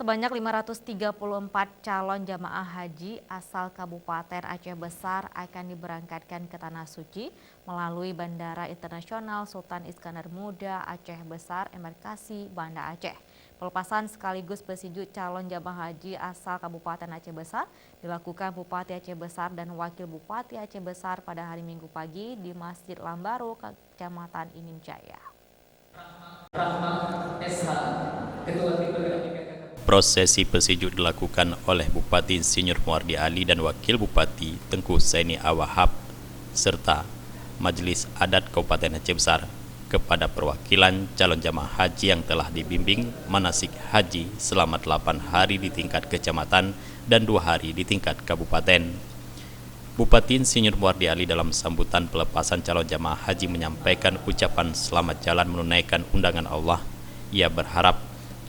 Sebanyak 534 calon jamaah haji asal Kabupaten Aceh Besar akan diberangkatkan ke Tanah Suci melalui Bandara Internasional Sultan Iskandar Muda Aceh Besar Embarkasi Banda Aceh. Pelepasan sekaligus pesinju calon jamaah haji asal Kabupaten Aceh Besar dilakukan Bupati Aceh Besar dan Wakil Bupati Aceh Besar pada hari Minggu pagi di Masjid Lambaro, Kecamatan Inim Jaya. Prosesi pesinju dilakukan oleh Bupati Insinyur Muardi Ali dan Wakil Bupati Tengku Saini Awahab serta Majelis Adat Kabupaten Aceh Besar kepada perwakilan calon jamaah haji yang telah dibimbing manasik haji selama 8 hari di tingkat kecamatan dan 2 hari di tingkat kabupaten. Bupati Insinyur Muardi Ali dalam sambutan pelepasan calon jamaah haji menyampaikan ucapan selamat jalan menunaikan undangan Allah. Ia berharap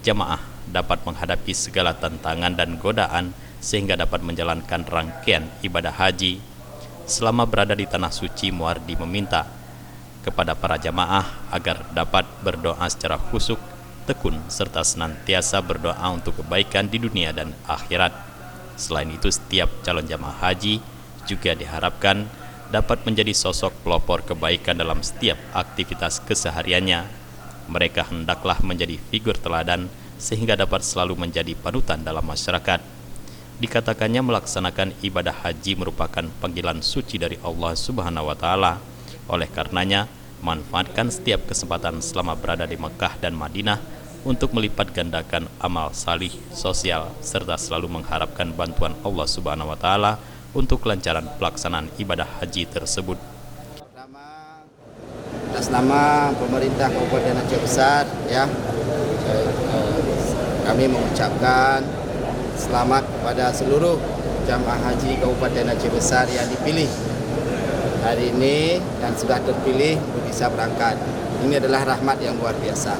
jamaah dapat menghadapi segala tantangan dan godaan sehingga dapat menjalankan rangkaian ibadah haji. Selama berada di Tanah Suci, Muardi meminta kepada para jamaah agar dapat berdoa secara khusyuk, tekun, serta senantiasa berdoa untuk kebaikan di dunia dan akhirat. Selain itu, setiap calon jamaah haji juga diharapkan dapat menjadi sosok pelopor kebaikan dalam setiap aktivitas kesehariannya. Mereka hendaklah menjadi figur teladan sehingga dapat selalu menjadi panutan dalam masyarakat. Dikatakannya melaksanakan ibadah haji merupakan panggilan suci dari Allah Subhanahu wa Ta'ala. Oleh karenanya, manfaatkan setiap kesempatan selama berada di Mekah dan Madinah untuk melipat gandakan amal salih, sosial, serta selalu mengharapkan bantuan Allah Subhanahu wa Ta'ala untuk kelancaran pelaksanaan ibadah haji tersebut. Atas nama pemerintah Kabupaten Aceh Besar, kami mengucapkan selamat kepada seluruh jamaah haji Kabupaten Aceh Besar yang dipilih hari ini dan sudah terpilih untuk bisa berangkat. Ini adalah rahmat yang luar biasa.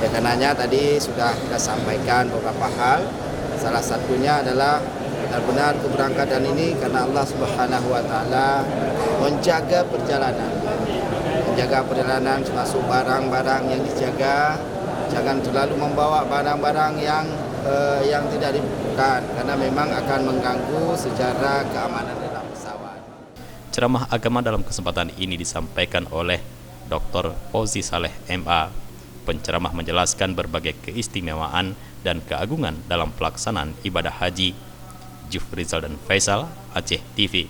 Ya, karenanya tadi sudah kita sampaikan beberapa hal. Salah satunya adalah benar-benar keberangkatan ini karena Allah Subhanahu wa Ta'ala menjaga perjalanan. Termasuk barang-barang yang dijaga. Jangan terlalu membawa barang-barang yang tidak dibutuhkan karena memang akan mengganggu secara keamanan dalam pesawat. Ceramah agama dalam kesempatan ini disampaikan oleh Dr. Fauzi Saleh MA. Penceramah menjelaskan berbagai keistimewaan dan keagungan dalam pelaksanaan ibadah haji. Jufrizal dan Faisal, Aceh TV.